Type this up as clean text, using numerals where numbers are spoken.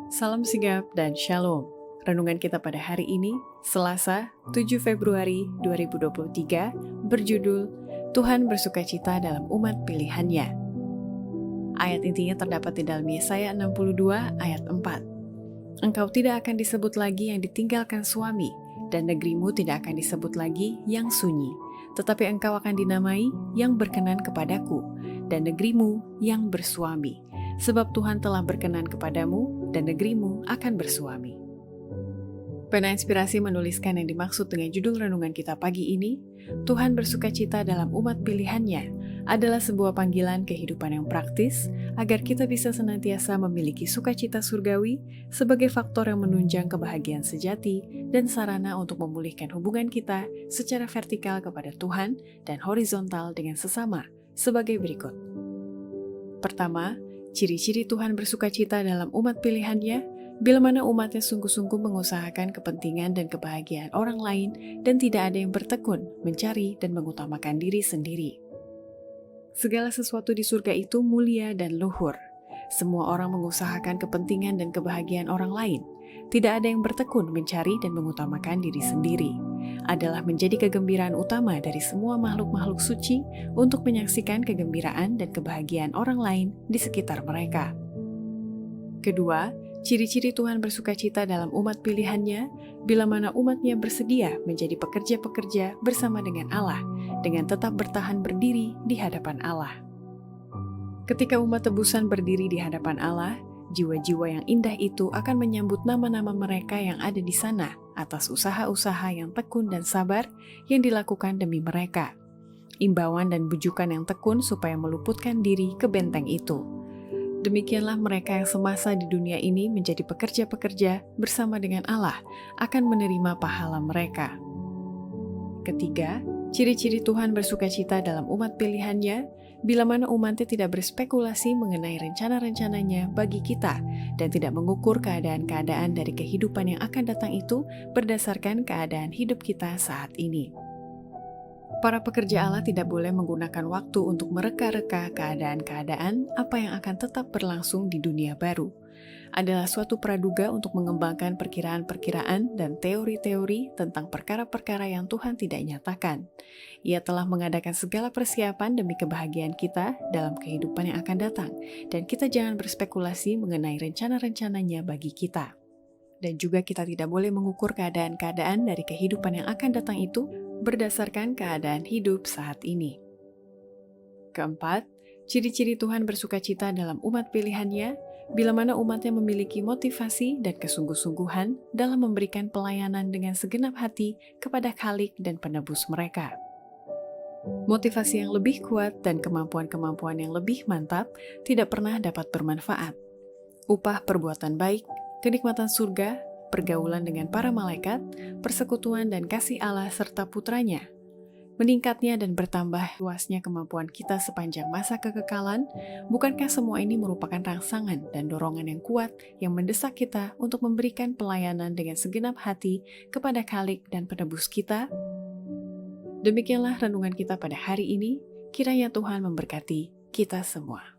Salam sigap dan shalom. Renungan kita pada hari ini, Selasa, 7 Februari 2023, berjudul Tuhan bersukacita dalam umat pilihannya. Ayat intinya terdapat di dalam Yesaya 62 ayat 4. Engkau tidak akan disebut lagi yang ditinggalkan suami, dan negerimu tidak akan disebut lagi yang sunyi, tetapi engkau akan dinamai yang berkenan kepadaku, dan negerimu yang bersuami. Sebab Tuhan telah berkenan kepadamu, dan negerimu akan bersuami. Pena Inspirasi menuliskan yang dimaksud dengan judul renungan kita pagi ini, Tuhan bersukacita dalam umat pilihannya, adalah sebuah panggilan kehidupan yang praktis, agar kita bisa senantiasa memiliki sukacita surgawi sebagai faktor yang menunjang kebahagiaan sejati dan sarana untuk memulihkan hubungan kita secara vertikal kepada Tuhan dan horizontal dengan sesama, sebagai berikut. Pertama, ciri-ciri Tuhan bersukacita dalam umat pilihannya, bila mana umatnya sungguh-sungguh mengusahakan kepentingan dan kebahagiaan orang lain dan tidak ada yang bertekun, mencari, dan mengutamakan diri sendiri. Segala sesuatu di surga itu mulia dan luhur. Semua orang mengusahakan kepentingan dan kebahagiaan orang lain. Tidak ada yang bertekun, mencari, dan mengutamakan diri sendiri. Adalah menjadi kegembiraan utama dari semua makhluk-makhluk suci untuk menyaksikan kegembiraan dan kebahagiaan orang lain di sekitar mereka. Kedua, ciri-ciri Tuhan bersukacita dalam umat pilihannya, bila mana umatnya bersedia menjadi pekerja-pekerja bersama dengan Allah, dengan tetap bertahan berdiri di hadapan Allah. Ketika umat tebusan berdiri di hadapan Allah, jiwa-jiwa yang indah itu akan menyambut nama-nama mereka yang ada di sana atas usaha-usaha yang tekun dan sabar yang dilakukan demi mereka. Imbauan dan bujukan yang tekun supaya meluputkan diri ke benteng itu. Demikianlah mereka yang semasa di dunia ini menjadi pekerja-pekerja bersama dengan Allah akan menerima pahala mereka. Ketiga, ciri-ciri Tuhan bersukacita dalam umat pilihannya, bila mana umatnya tidak berspekulasi mengenai rencana-rencananya bagi kita dan tidak mengukur keadaan-keadaan dari kehidupan yang akan datang itu berdasarkan keadaan hidup kita saat ini. Para pekerja Allah tidak boleh menggunakan waktu untuk mereka-reka keadaan-keadaan apa yang akan tetap berlangsung di dunia baru. Adalah suatu praduga untuk mengembangkan perkiraan-perkiraan dan teori-teori tentang perkara-perkara yang Tuhan tidak nyatakan. Ia telah mengadakan segala persiapan demi kebahagiaan kita dalam kehidupan yang akan datang, dan kita jangan berspekulasi mengenai rencana-rencananya bagi kita. Dan juga kita tidak boleh mengukur keadaan-keadaan dari kehidupan yang akan datang itu berdasarkan keadaan hidup saat ini. Keempat, ciri-ciri Tuhan bersukacita dalam umat pilihannya, bila mana umatnya memiliki motivasi dan kesungguh-sungguhan dalam memberikan pelayanan dengan segenap hati kepada Khalik dan penebus mereka. Motivasi yang lebih kuat dan kemampuan-kemampuan yang lebih mantap tidak pernah dapat bermanfaat. Upah perbuatan baik, kenikmatan surga, pergaulan dengan para malaikat, persekutuan dan kasih Allah serta putranya. Meningkatnya dan bertambah luasnya kemampuan kita sepanjang masa kekekalan, bukankah semua ini merupakan rangsangan dan dorongan yang kuat yang mendesak kita untuk memberikan pelayanan dengan segenap hati kepada Khalik dan penebus kita? Demikianlah renungan kita pada hari ini, kiranya Tuhan memberkati kita semua.